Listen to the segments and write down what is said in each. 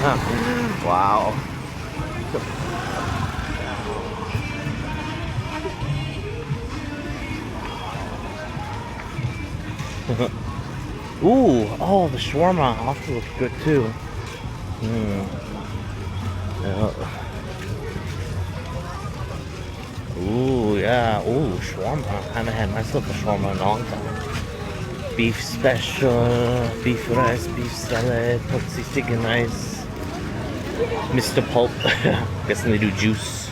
Wow. Ooh, oh, the shawarma also looks good too. Ooh, yeah. Ooh, shawarma. I haven't had myself a shawarma in a long time. Beef special, beef rice, beef salad, Putzi chicken rice, Mr. Pulp. Guessing they do juice.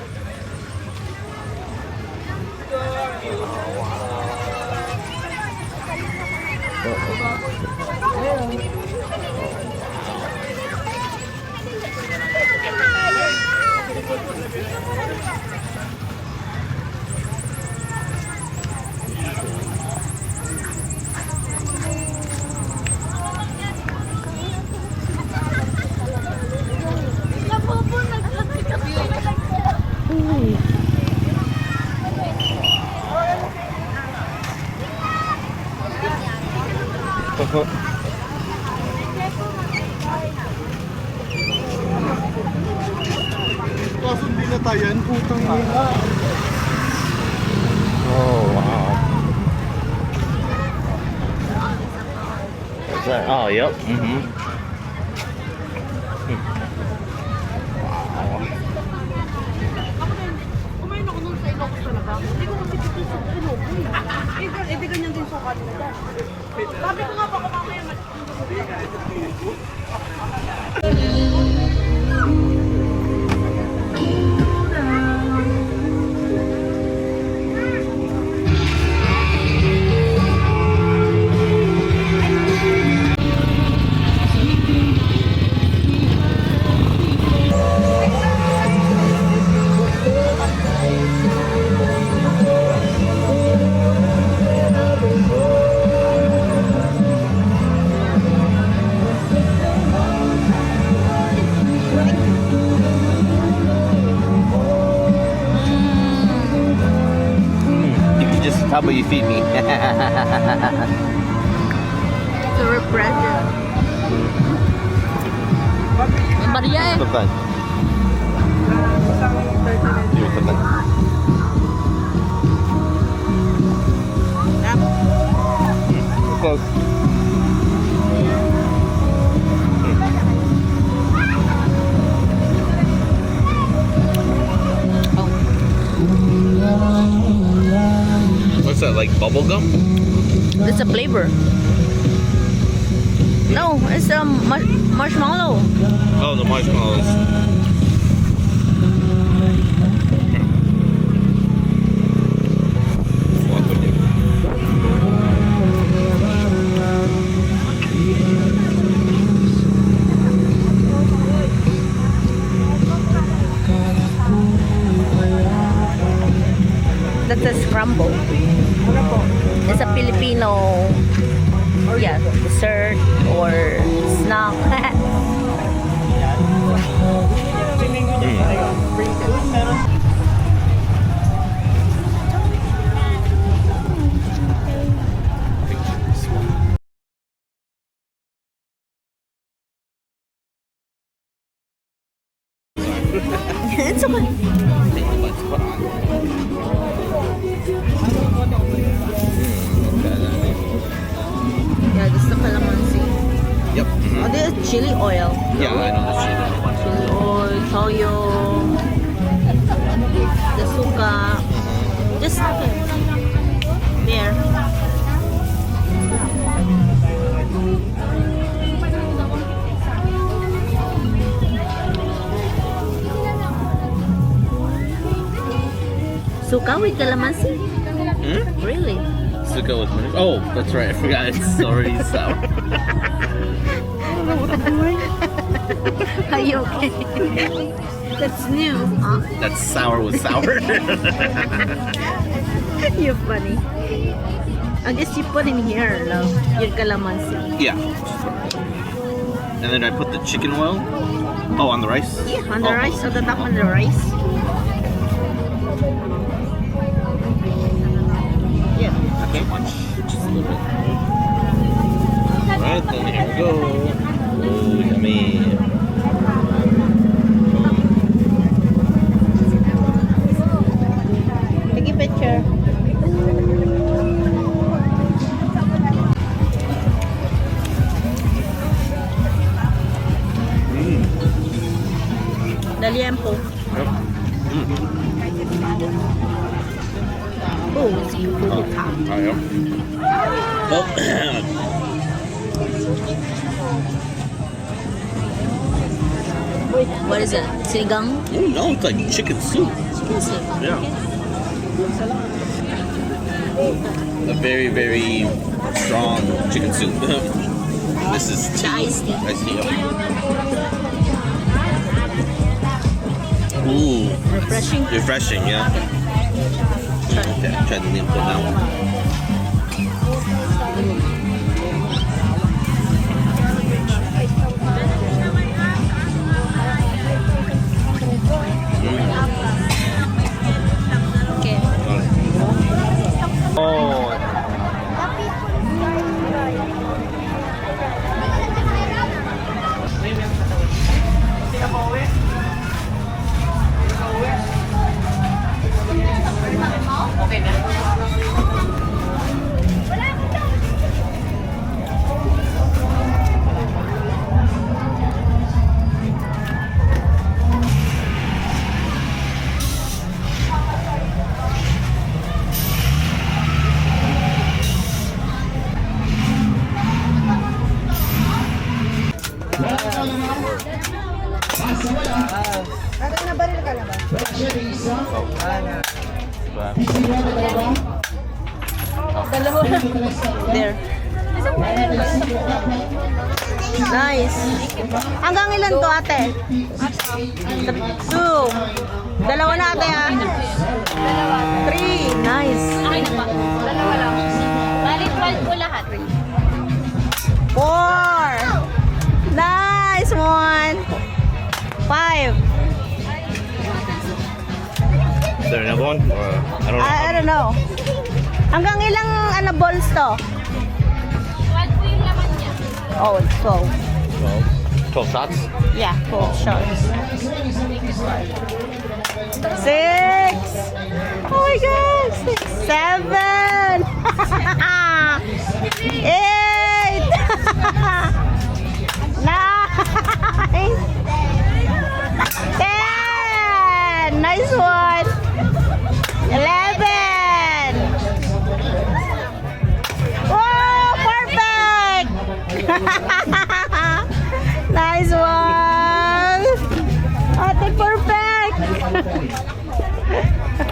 Kaso hindi na tayo, putang ina. Oh, wow. What's that? Oh, yep. Kumain ako nun sa Ilocos talaga. Hindi ko kasi dito sa Ilocos. Eh, di ganyan din sukat nila. Sabi ko nga baka mamaya How about you feed me? to represent. Maria eh. Tekan. Yuk, tekan. Close. What's that, like bubble gum? It's a flavor. No, it's a marshmallow. Oh, the marshmallows. That's a scramble. It's a Filipino, yeah, dessert or snack. It's okay. Yeah, this is the calamansi. Yep. Oh, this is chili oil. Yeah, I know that's Chili oil, toyo, the suka. Just there. Suka with calamansi? Really? Suka with money. Oh, that's right. I forgot. It's already sour. Are you okay? That's new, huh? That's sour with sour. You're funny. I guess you put in here, love, your calamansi. Yeah. And then I put the chicken oil. Oh, on the rice? Yeah, on the Oh. rice, on the top on the rice. Yeah. Not too much. Just a little bit. Alright, then here we go. Ooh, yummy. you picture. Daliempo. Yep. Oh, it's beautiful. Yep. Oh. What is it? Sinigang? Oh no, it's like chicken soup. Chicken soup. Yeah. A very, very strong chicken soup. This is The iced tea. iced tea. Yep. Ooh, Refreshing. refreshing, yeah. Okay, try the limpo now. Okay. Oh, There. Nice. Hanggang ilan to, ate? 2. Dalawa na, ate, ha? 3. Nice. Dalawa lang. Bali, 12 po lahat. 4. Nice one. 5. is there another one? Or, I don't know. I don't know. Hanggang ilang balls to? 12 po yung laman niya. Oh, it's 12. 12 shots? Yeah, 12 shots. 6. Oh my God. 7. 8. 9. 10. Nice one. 11. Oh, perfect. Nice one. Ate, perfect.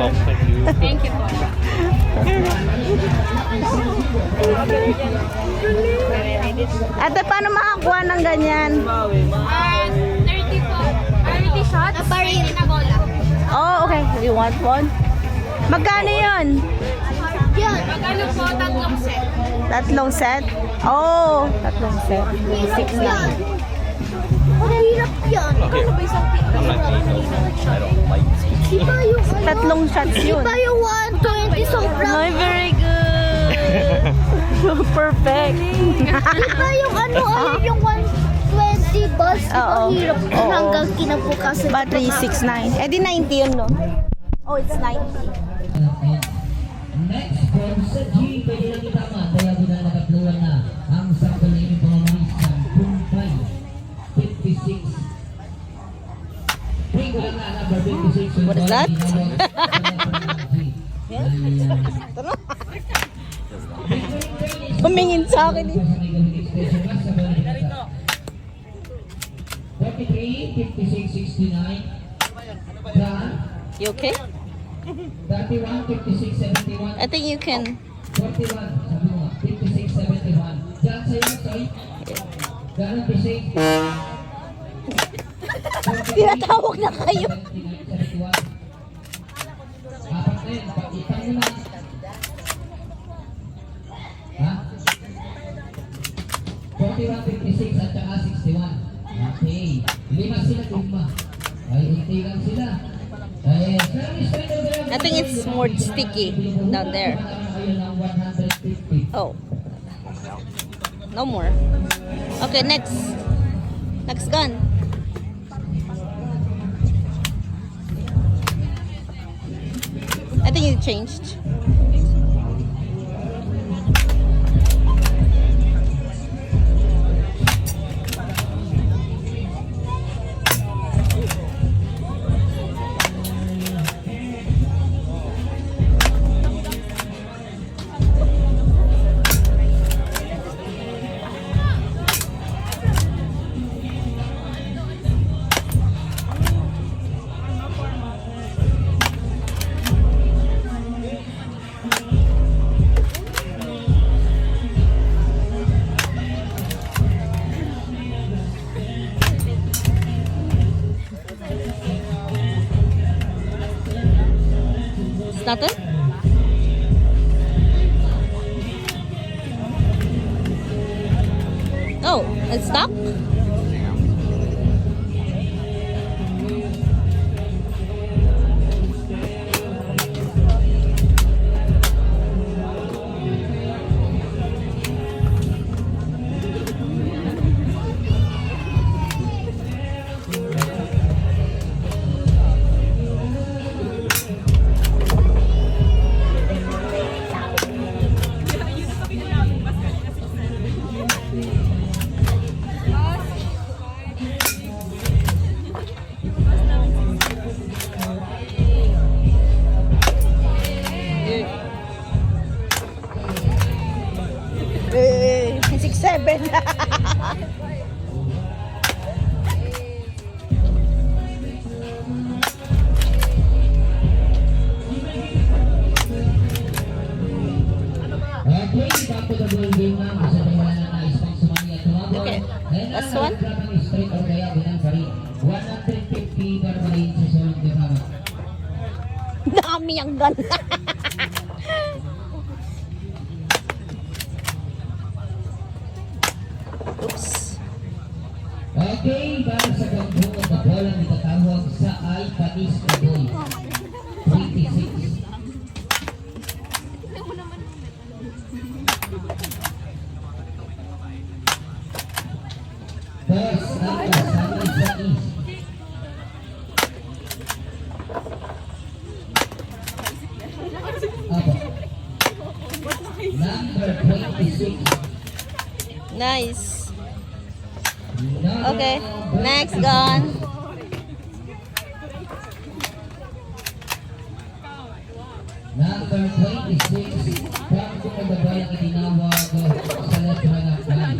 Oh, thank you. Thank you po. Ate, paano makakuha ng ganyan? 30 po. 30 shots. Aparin na bola. Oh, okay. You want one? Magkano yun? Yun. Magkano po? Tatlong set. Tatlong set? Oh, tatlong set. 6 lang. Mahirap yan. Okay. I'm not eating those. I don't like tea. Iba yung Tatlong shots yun. Iba yung 120 sobrang. Ay, very good. Perfect. Iba yung ayun yung 120 balls. Oo. Mahirap Oo. hanggang kinabukasan. Battery 6.9. Eh di 90 yun, no? Oh, it's 90. Next from sa G, pwede lang itama. Kaya mo na nakatluwan na ang sample na inyong pamamalisan. Kumpay, 56. Bring ko lang na number 56. What is that? Tumingin sa akin eh. 43, 56, 69. John, You okay? 31, 56, 71. I think you can. 41, sabi mo, 56, 71. John, sa'yo, sorry. Ganon, 56. Tinatawag na kayo. 71. Apat na yun, ipang mo na. Ha? 41, 56 at saka 61. Okay. 5 sila, 5. Ay, unti lang sila. Ay, I think it's more sticky down there. Oh. No more. Okay, next. Next gun. I think it changed. It's not it? Oh, it's stuck? Eh, 6'7". Okay, back to the ball game na. Gusto nyo wala na nais pang sumali at tumabol. Okay, Ayan na, last one. nagtrap ang straight or kaya binang pa rin. 150 para pa rin sa sulong kasama. Dami ang gun. Oops. Okay, para sa gambong at bola ang itatawag sa ay panis na boy. 26. First, ang kasama sa east. Apo. Number 26. Nice. Number Okay, next gun. Number 26. Bago na ba ang itinawag sa letra ng plan?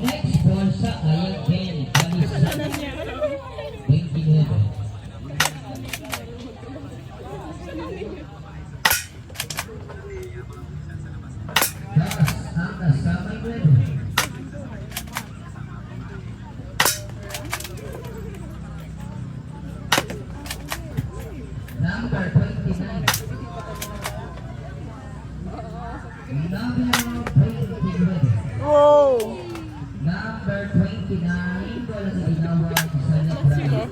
Next ball sa Ayan Ken. Panis sa 29. Tapos ang kasama yung number 29. Number 29. Whoa. Number 29. Wala na tinawag sa letra ng I.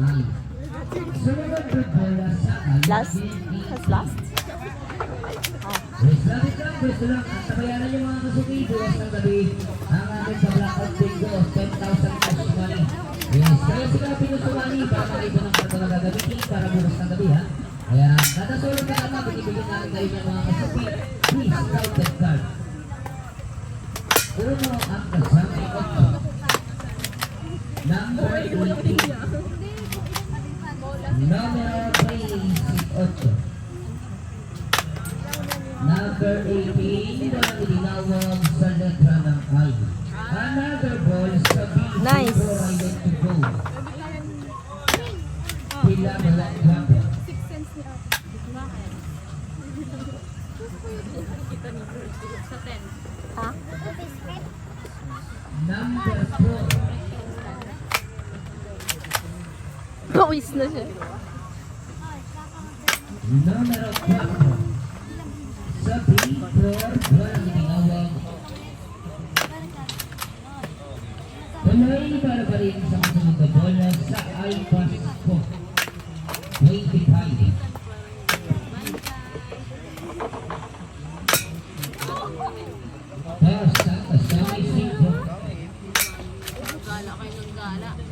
Sumunod na bola sa I. Last? Has last? Yes, lapit lang, gusto lang. At tabayaran yung mga kasuki. Bukas ng gabi. Ang aming pa-blackout bingo. 10,000 cash money. Yes, kaya sila pinusumani para makita ng karto na gagamitin para bukas ng gabi, ha? Kaya, kada sulong ka naman, binibigyan namin kayo ng mga kasuki. Please, counted card. Uno ang kasama ito. Number 18. Numero 38. Number 18, walang itinawag sa letra ng I. Another ball sa B4 Nice. ready to go. Pila mga guwapo. Ha? Number 4. Pawis na siya. Numero 4. Sa B4, walang itinawag. Tuloy para pa rin sa kasunod na bola sa I-Pass po. 25. Para sa kasama isip.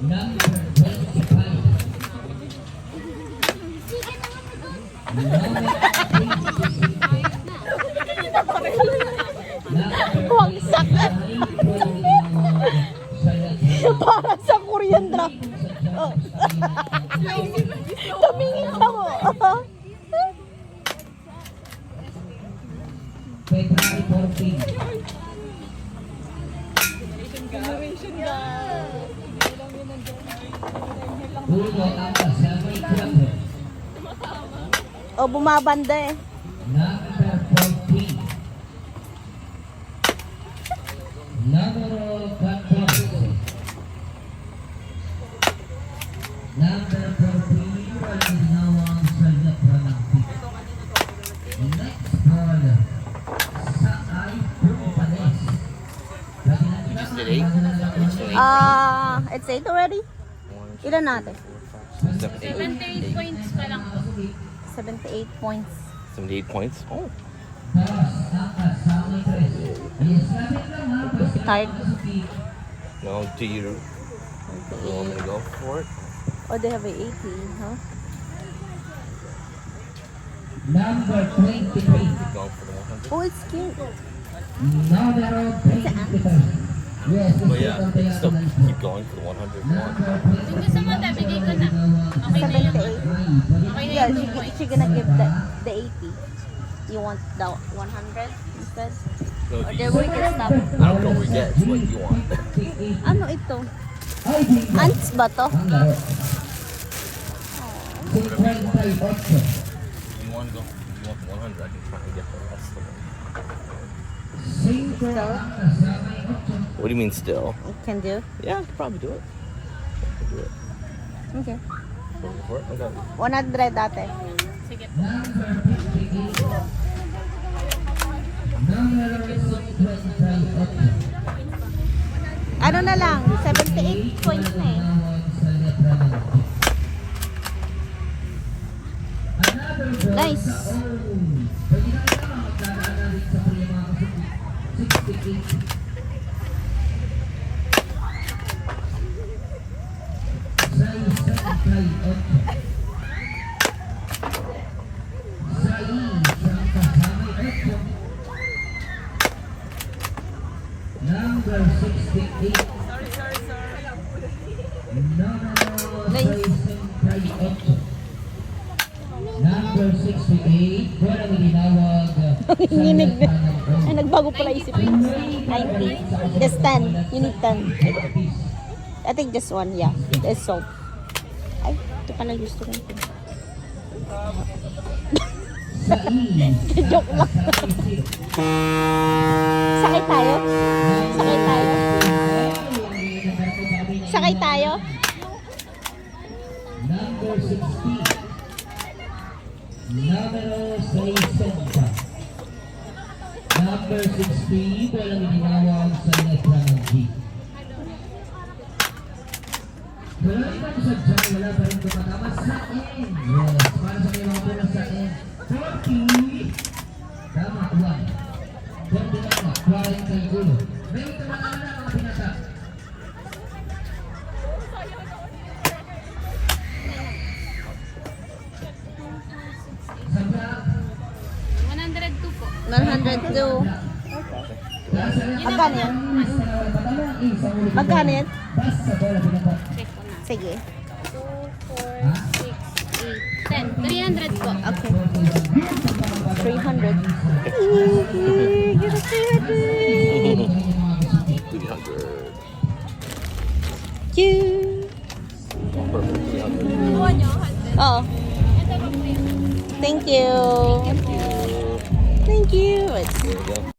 Number 25. Para sa Korean drama. Oh. Tumingin ka mo. February 14. Uno ang kasabay kwento. Oh, bumabanda eh. Number 14. Numero 14. Number 14. Walang ginawang sa letra ng P. Next ball. Sa ay Pumpales. It's 8 already? Ilan natin? 78 points pa lang po. 78 points. 78 points. Oh. Tired? No, do you want me to go for it? Oh, they have a 80, huh? Number 23. Going for the 100? Oh, it's cute. Numero 23. Yes, But yeah, still keep going for the 100 more. Kung gusto mo, bigay ko na. Okay na yun. 78. Okay na Yeah, yun. she gonna give the 80. You want the 100 instead? No, Or there we can stop. I don't know where you get. It's what you want. Ano ito? Ants ba to? Ang laro. 58. If you want to go, if you want the 100, I can try and get the rest of it. 5 ang kasabay 8. What do you mean still? You can do? Yeah, I could probably do it. I could do it. Okay. Go for it? Okay. 100 dati. Sige. Number 58. Numero 28. Ano na lang? 78 points na eh. Nice. Pwede na naman magdadaan na rin sa kuya mga kasuki. 68. Sa isang kay 8. Sa isang kasamay 8. Number 68. Number 68, wala mo tinawag Nanginig na. Ay, nagbago pala isip. 90. Just 10. You need 10. I think just one, yeah. There's salt. Ay, ito pala gusto ko. Joke lang. Sakay tayo? Sakay tayo? Sakay tayo? Number 60. Numero 60. Number 60, wala mo tinawag sa letra ng G. Wala rin kami sa dyan, wala pa rin tumatama sa N. Yes, para sa mga bola sa N. 40. Tama, 1. 20 tama, 41. May tumama na mga pinata. Sa black, 102 po. 102. Magkano yan? Magkano yan? basta bola pinata. Check ko na. Sige. 2, 4, 6, 8, 10. 300 po. Okay. 300. 300. Cute. Perfect. 300. Oo. Ito po po yun. Thank you. Thank you. There you go.